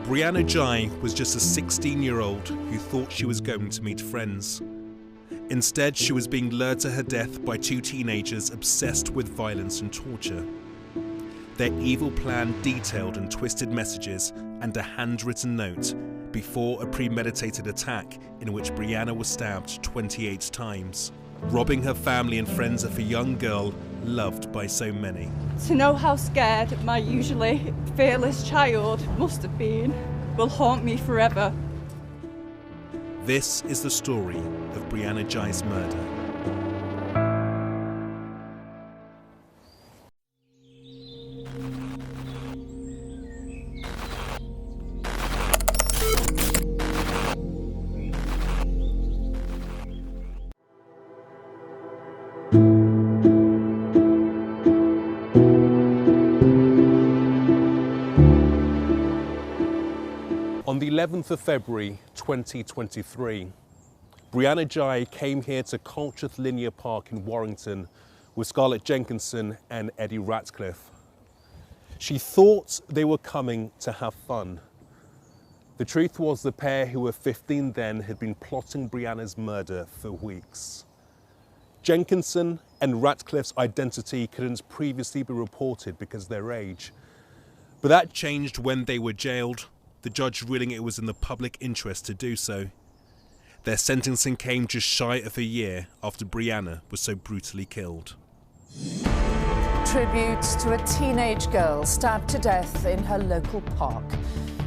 Brianna Ghey was just a 16-year-old who thought she was going to meet friends. Instead, she was being lured to her death by two teenagers obsessed with violence and torture. Their evil plan detailed in twisted messages and a handwritten note before a premeditated attack in which Brianna was stabbed 28 times, robbing her family and friends of a young girl loved by so many. To know how scared my usually fearless child must have been will haunt me forever. This is the story of Brianna Ghey's murder. On the 11th of February 2023, Brianna Ghey came here to Colchester Linear Park in Warrington with Scarlett Jenkinson and Eddie Ratcliffe. She thought they were coming to have fun. The truth was the pair, who were 15 then, had been plotting Brianna's murder for weeks. Jenkinson and Ratcliffe's identity couldn't previously be reported because of their age, but that changed when they were jailed, the judge ruling it was in the public interest to do so. Their sentencing came just shy of a year after Brianna was so brutally killed. Tribute to a teenage girl stabbed to death in her local park.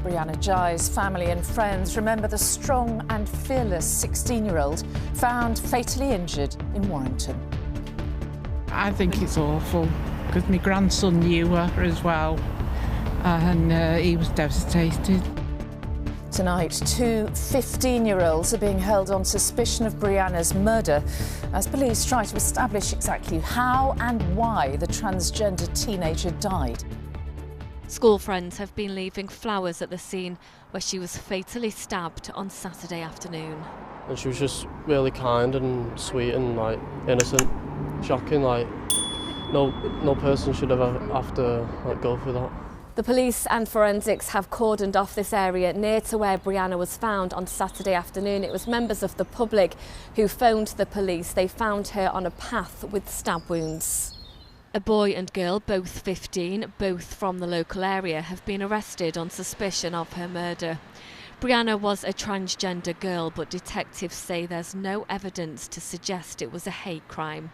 Brianna Ghey's family and friends remember the strong and fearless 16-year-old found fatally injured in Warrington. I think it's awful because my grandson knew her as well, and he was devastated. Tonight, two 15-year-olds are being held on suspicion of Brianna's murder as police try to establish exactly how and why the transgender teenager died. School friends have been leaving flowers at the scene where she was fatally stabbed on Saturday afternoon. And she was just really kind and sweet and innocent, shocking. No person should ever have to go through that. The police and forensics have cordoned off this area near to where Brianna was found on Saturday afternoon. It was members of the public who phoned the police. They found her on a path with stab wounds. A boy and girl, both 15, both from the local area, have been arrested on suspicion of her murder. Brianna was a transgender girl, but detectives say there's no evidence to suggest it was a hate crime.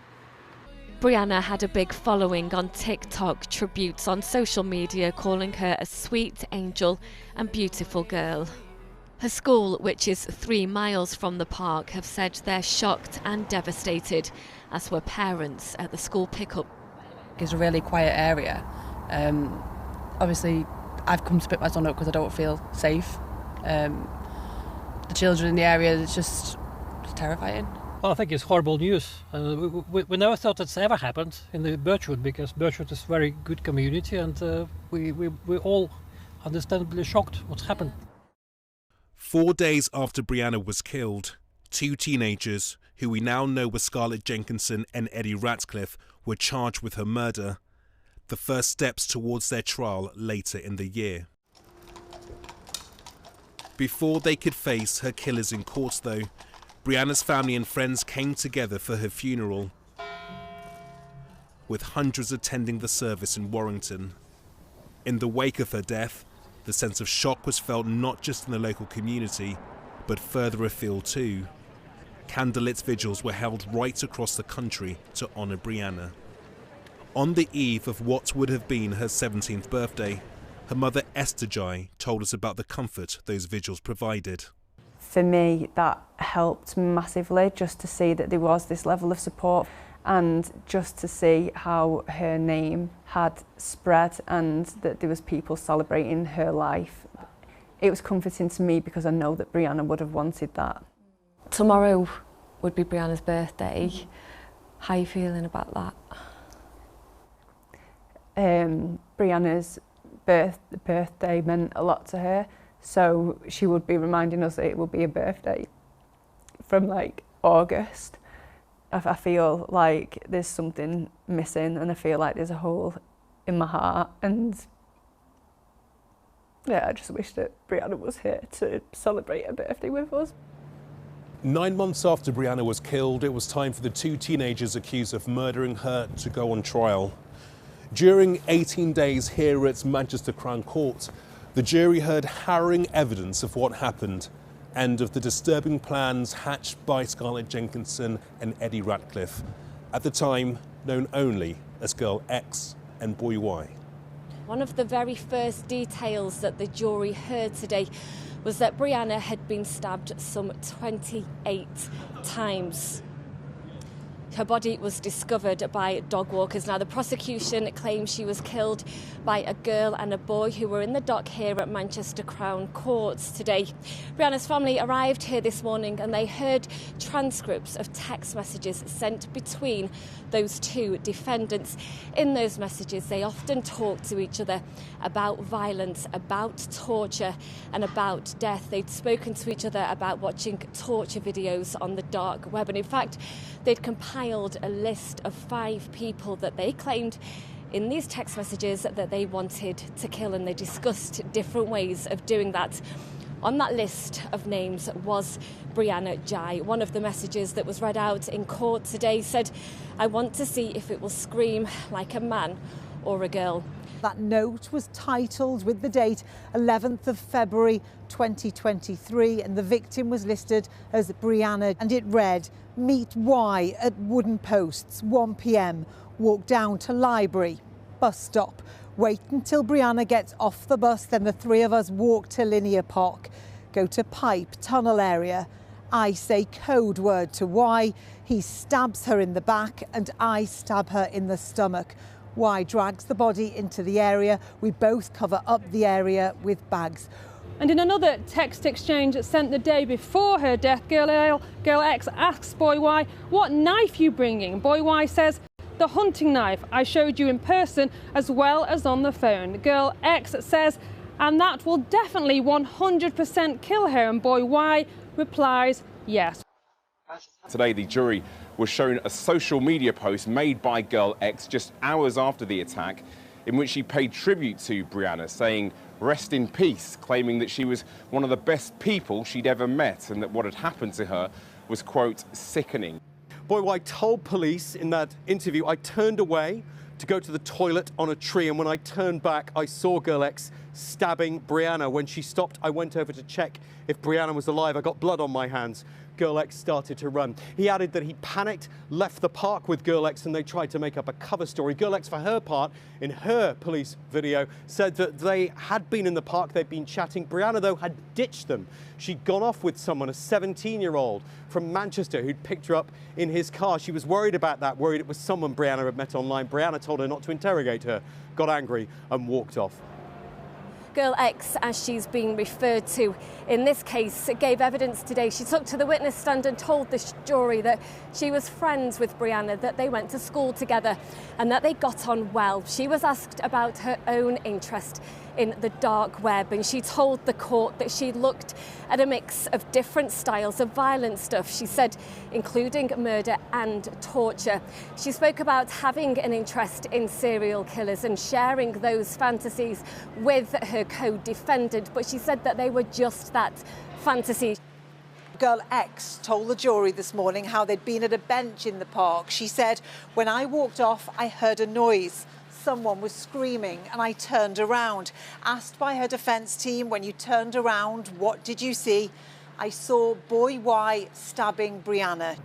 Brianna had a big following on TikTok, tributes on social media calling her a sweet angel and beautiful girl. Her school, which is 3 miles from the park, have said they're shocked and devastated, as were parents at the school pickup. It's a really quiet area. Obviously, I've come to pick my son up because I don't feel safe. The children in the area, it's just terrifying. Well, I think it's horrible news. We never thought it's ever happened in the Birchwood, because Birchwood is a very good community, and we're all understandably shocked what's happened. 4 days after Brianna was killed, two teenagers, who we now know were Scarlett Jenkinson and Eddie Ratcliffe, were charged with her murder, the first steps towards their trial later in the year. Before they could face her killers in court, though, Brianna's family and friends came together for her funeral, with hundreds attending the service in Warrington. In the wake of her death, the sense of shock was felt not just in the local community, but further afield too. Candlelit vigils were held right across the country to honour Brianna. On the eve of what would have been her 17th birthday, her mother Esther Ghey told us about the comfort those vigils provided. For me, that helped massively, just to see that there was this level of support and just to see how her name had spread and that there was people celebrating her life. It was comforting to me because I know that Brianna would have wanted that. Tomorrow would be Brianna's birthday. How are you feeling about that? Brianna's birthday meant a lot to her, so she would be reminding us that it will be a birthday from August. I feel like there's something missing, and I feel like there's a hole in my heart, and Yeah, I just wish that Brianna was here to celebrate a birthday with us. 9 months after Brianna was killed, it was time for the two teenagers accused of murdering her to go on trial. During 18 days here at Manchester Crown Court, the jury heard harrowing evidence of what happened and of the disturbing plans hatched by Scarlett Jenkinson and Eddie Ratcliffe, at the time known only as Girl X and Boy Y. One of the very first details that the jury heard today was that Brianna had been stabbed some 28 times. Her body was discovered by dog walkers. Now, the prosecution claims she was killed by a girl and a boy who were in the dock here at Manchester Crown Court today. Brianna's family arrived here this morning and they heard transcripts of text messages sent between those two defendants. In those messages, they often talked to each other about violence, about torture and about death. They'd spoken to each other about watching torture videos on the dark web. And in fact, they'd compiled a list of 5 people that they claimed in these text messages that they wanted to kill, and they discussed different ways of doing that. On that list of names was Brianna Ghey. One of the messages that was read out in court today said, "I want to see if it will scream like a man or a girl." That note was titled with the date 11th of February 2023 and the victim was listed as Brianna, and it read, "Meet Y at wooden posts, 1 p.m. Walk down to library, bus stop. Wait until Brianna gets off the bus, then the 3 of us walk to Linear Park. Go to pipe tunnel area. I say code word to Y. He stabs her in the back and I stab her in the stomach. Y drags the body into the area. We both cover up the area with bags." And in another text exchange sent the day before her death, Girl X asks Boy Y, "What knife you bringing?" Boy Y says, "The hunting knife I showed you in person as well as on the phone." Girl X says, "And that will definitely 100% kill her." And Boy Y replies, "Yes." Today, the jury was shown a social media post made by Girl X just hours after the attack, in which she paid tribute to Brianna, saying, "Rest in peace," claiming that she was one of the best people she'd ever met and that what had happened to her was, quote, sickening. Boy Y told police in that interview, "I turned away to go to the toilet on a tree, and when I turned back, I saw Girl X stabbing Brianna. When she stopped, I went over to check if Brianna was alive. I got blood on my hands." Girl X started to run. He added that he panicked, left the park with Girl X, and they tried to make up a cover story. Girl X, for her part, in her police video, said that they had been in the park, they'd been chatting. Brianna, though, had ditched them. She'd gone off with someone, a 17-year-old from Manchester, who'd picked her up in his car. She was worried about that, worried it was someone Brianna had met online. Brianna told her not to interrogate her, got angry and walked off. Girl X, as she's being referred to in this case, gave evidence today. She took to the witness stand and told the jury that she was friends with Brianna, that they went to school together and that they got on well. She was asked about her own interest in the dark web, and she told the court that she looked at a mix of different styles of violent stuff, she said, including murder and torture. She spoke about having an interest in serial killers and sharing those fantasies with her co-defendant, but she said that they were just that, fantasy. Girl X told the jury this morning how they'd been at a bench in the park. She said, "When I walked off, I heard a noise. Someone was screaming and I turned around." Asked by her defence team, "When you turned around, what did you see?" "I saw Boy Y stabbing Brianna."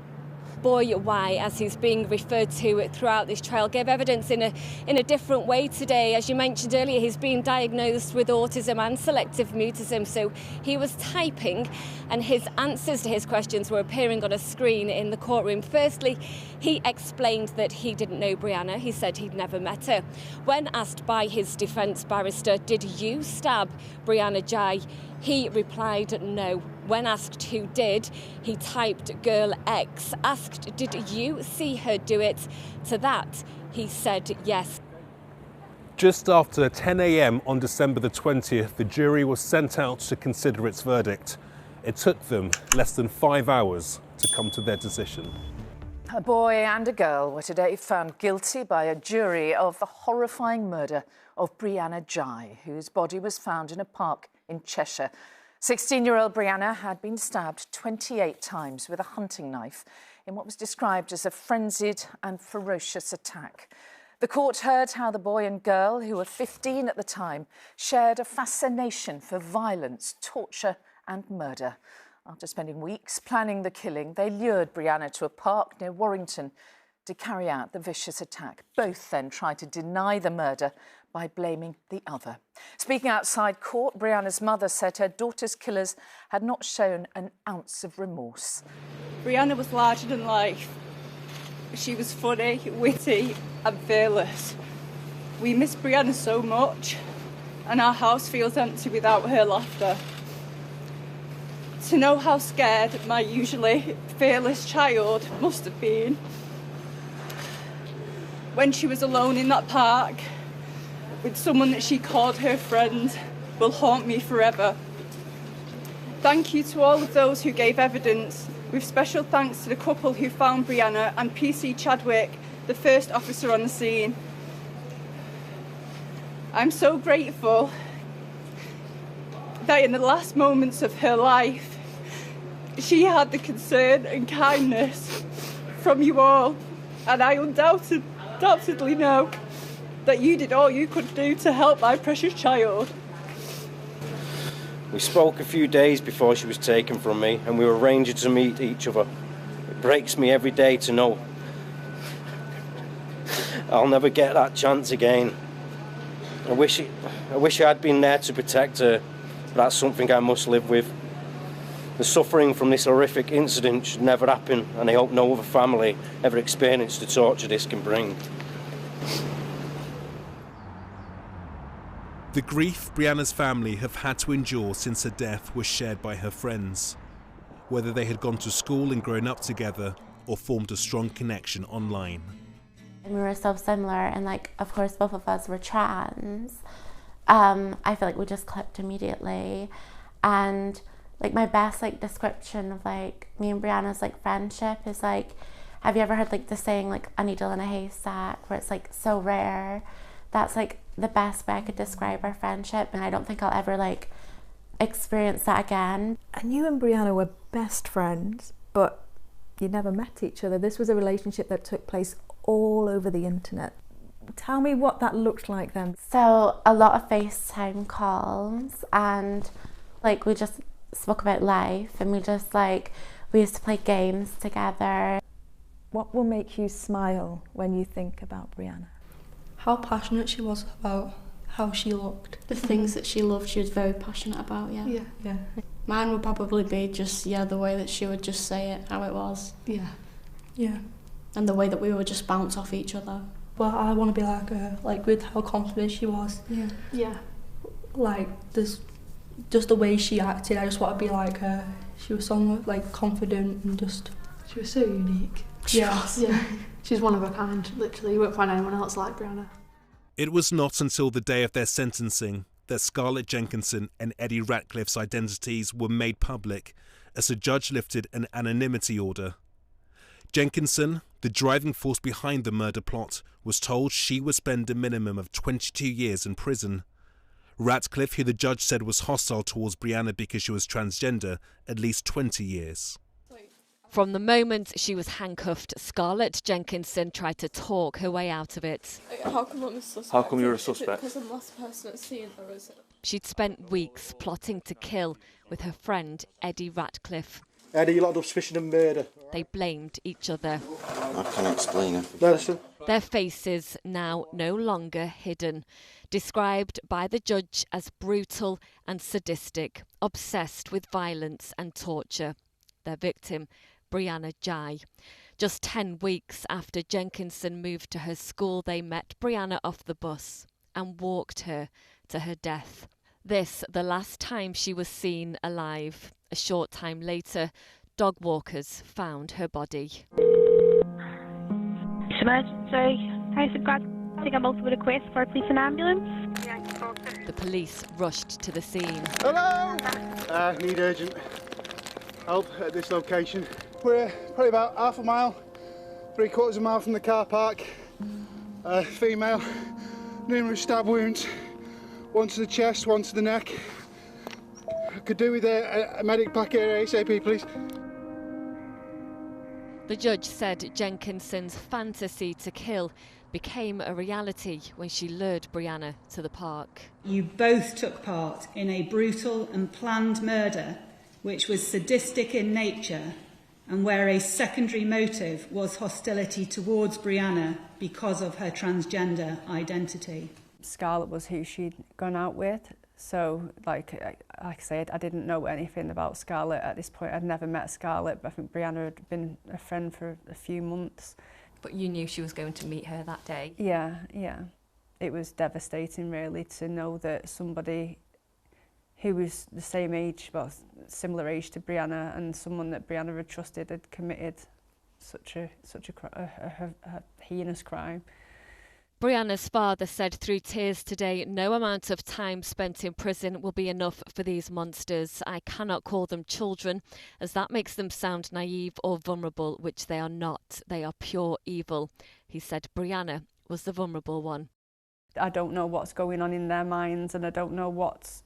Boy Y, as he's being referred to throughout this trial, gave evidence in a different way today. As you mentioned earlier, he's been diagnosed with autism and selective mutism, so he was typing and his answers to his questions were appearing on a screen in the courtroom. Firstly, he explained that he didn't know Brianna. He said he'd never met her. When asked by his defence barrister, "Did you stab Brianna Ghey?" he replied no. When asked who did, he typed Girl X. Asked, "Did you see her do it?" To that, he said yes. Just after 10 a.m. on December the 20th, the jury was sent out to consider its verdict. It took them less than 5 hours to come to their decision. A boy and a girl were today found guilty by a jury of the horrifying murder of Brianna Ghey, whose body was found in a park in Cheshire. 16-year-old Brianna had been stabbed 28 times with a hunting knife in what was described as a frenzied and ferocious attack. The court heard how the boy and girl, who were 15 at the time, shared a fascination for violence, torture and murder. After spending weeks planning the killing, they lured Brianna to a park near Warrington to carry out the vicious attack. Both then tried to deny the murder by blaming the other. Speaking outside court, Brianna's mother said her daughter's killers had not shown an ounce of remorse. Brianna was larger than life. She was funny, witty and fearless. We miss Brianna so much, and our house feels empty without her laughter. To know how scared my usually fearless child must have been when she was alone in that park with someone that she called her friend will haunt me forever. Thank you to all of those who gave evidence, with special thanks to the couple who found Brianna and PC Chadwick, the first officer on the scene. I'm so grateful that in the last moments of her life, she had the concern and kindness from you all, and I undoubtedly know that you did all you could do to help my precious child. We spoke a few days before she was taken from me, and we were arranging to meet each other. It breaks me every day to know I'll never get that chance again. I wish I had been there to protect her, but that's something I must live with. The suffering from this horrific incident should never happen, and I hope no other family ever experience the torture this can bring. The grief Brianna's family have had to endure since her death was shared by her friends, whether they had gone to school and grown up together or formed a strong connection online. We were so similar, and like, of course, both of us were trans. I feel like we just clicked immediately, and like my best like description of like me and Brianna's like friendship is like, have you ever heard like the saying like a needle in a haystack, where it's like so rare? That's like the best way I could describe our friendship, and I don't think I'll ever like experience that again. And you and Brianna were best friends, but you never met each other. This was a relationship that took place all over the internet. Tell me what that looked like then. So a lot of FaceTime calls, and like we just spoke about life, and we used to play games together. What will make you smile when you think about Brianna? How passionate she was about how she looked. The things that she loved, she was very passionate about, yeah. Mine would probably be just, the way that she would just say it, how it was. Yeah. And the way that we would just bounce off each other. Well, I want to be like her, like with how confident she was. Yeah. Like, just the way she acted, I just want to be like her. She was so like confident and just... She was so unique. She was. Yeah. She's one of a kind, literally. You won't find anyone else like Brianna. It was not until the day of their sentencing that Scarlett Jenkinson and Eddie Ratcliffe's identities were made public as a judge lifted an anonymity order. Jenkinson, the driving force behind the murder plot, was told she would spend a minimum of 22 years in prison. Ratcliffe, who the judge said was hostile towards Brianna because she was transgender, at least 20 years. From the moment she was handcuffed, Scarlett Jenkinson tried to talk her way out of it. How come I'm a suspect? How come you're a suspect? Because I'm the last person that's seen her, is it? She'd spent weeks plotting to kill with her friend Eddie Ratcliffe. Eddie, you're locked up suspicion of murder. They blamed each other. I can't explain it. Their faces now no longer hidden, described by the judge as brutal and sadistic, obsessed with violence and torture. Their victim, Brianna Ghey. Just 10 weeks after Jenkinson moved to her school, they met Brianna off the bus and walked her to her death. This, the last time she was seen alive. A short time later, dog walkers found her body. Emergency. House of God. I think I'm also with a request for a police and ambulance. The police rushed to the scene. Hello? Need urgent help at this location. We're probably about half a mile 3/4 of a mile from the car park. Female, numerous stab wounds, one to the chest, one to the neck. Could do with a medic pack here ASAP, please. The judge said Jenkinson's fantasy to kill became a reality when she lured Brianna to the park. You both took part in a brutal and planned murder which was sadistic in nature and where a secondary motive was hostility towards Brianna because of her transgender identity. Scarlett was who she'd gone out with, so like I said, I didn't know anything about Scarlett at this point. I'd never met Scarlett, but I think Brianna had been a friend for a few months. But you knew she was going to meet her that day? Yeah. It was devastating really to know that somebody who was the same age, well, similar age to Brianna, and someone that Brianna had trusted had committed such a heinous crime. Brianna's father said through tears today, no amount of time spent in prison will be enough for these monsters. I cannot call them children, as that makes them sound naive or vulnerable, which they are not. They are pure evil. He said Brianna was the vulnerable one. I don't know what's going on in their minds, and I don't know what's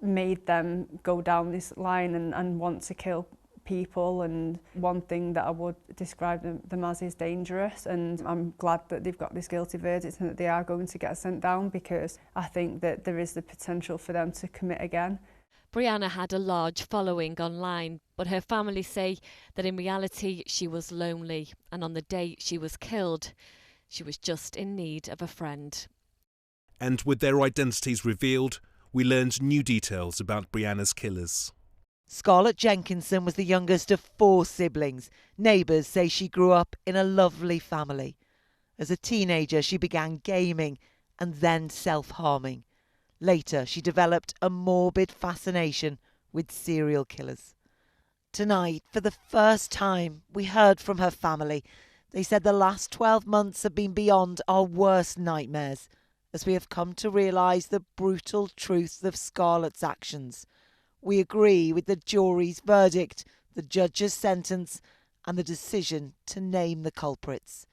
made them go down this line and want to kill people, and one thing that I would describe them as is dangerous, and I'm glad that they've got this guilty verdict and that they are going to get sent down, because I think that there is the potential for them to commit again. Brianna had a large following online, but her family say that in reality she was lonely, and on the day she was killed, she was just in need of a friend. And with their identities revealed, we learned new details about Brianna's killers. Scarlett Jenkinson was the youngest of 4 siblings. Neighbours say she grew up in a lovely family. As a teenager, she began gaming and then self-harming. Later, she developed a morbid fascination with serial killers. Tonight, for the first time, we heard from her family. They said the last 12 months have been beyond our worst nightmares, as we have come to realise the brutal truth of Scarlett's actions. We agree with the jury's verdict, the judge's sentence, and the decision to name the culprits.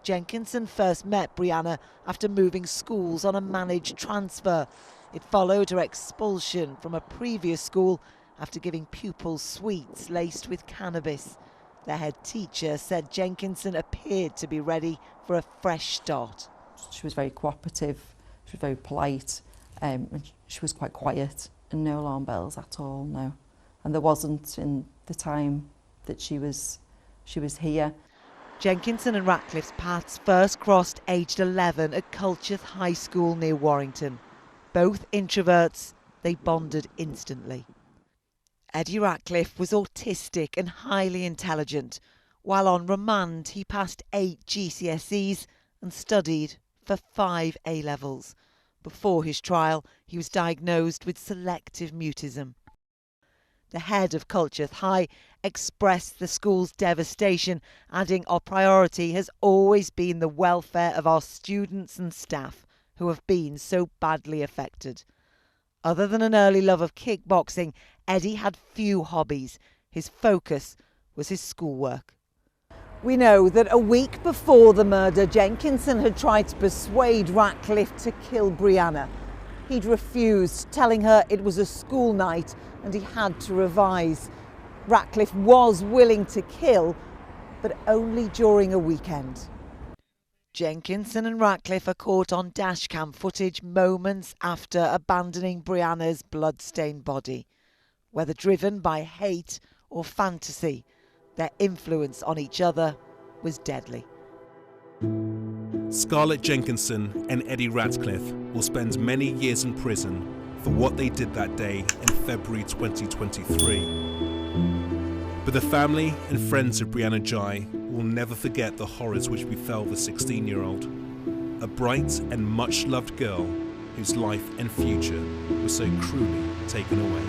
Jenkinson first met Brianna after moving schools on a managed transfer. It followed her expulsion from a previous school after giving pupils sweets laced with cannabis. The head teacher said Jenkinson appeared to be ready for a fresh start. She was very cooperative, she was very polite, and she was quite quiet, and no alarm bells at all, no. And there wasn't in the time that she was here. Jenkinson and Ratcliffe's paths first crossed aged 11 at Culcheth High School near Warrington. Both introverts, they bonded instantly. Eddie Ratcliffe was autistic and highly intelligent. While on remand, he passed 8 GCSEs and studied for 5 A-levels. Before his trial, he was diagnosed with selective mutism. The head of Culcheth High expressed the school's devastation, adding, "Our priority has always been the welfare of our students and staff who have been so badly affected." Other than an early love of kickboxing, Eddie had few hobbies. His focus was his schoolwork. We know that a week before the murder, Jenkinson had tried to persuade Ratcliffe to kill Brianna. He'd refused, telling her it was a school night and he had to revise. Ratcliffe was willing to kill, but only during a weekend. Jenkinson and Ratcliffe are caught on dashcam footage moments after abandoning Brianna's blood-stained body. Whether driven by hate or fantasy, their influence on each other was deadly. Scarlett Jenkinson and Eddie Ratcliffe will spend many years in prison for what they did that day in February 2023. But the family and friends of Brianna Ghey will never forget the horrors which befell the 16-year-old, a bright and much-loved girl whose life and future were so cruelly taken away.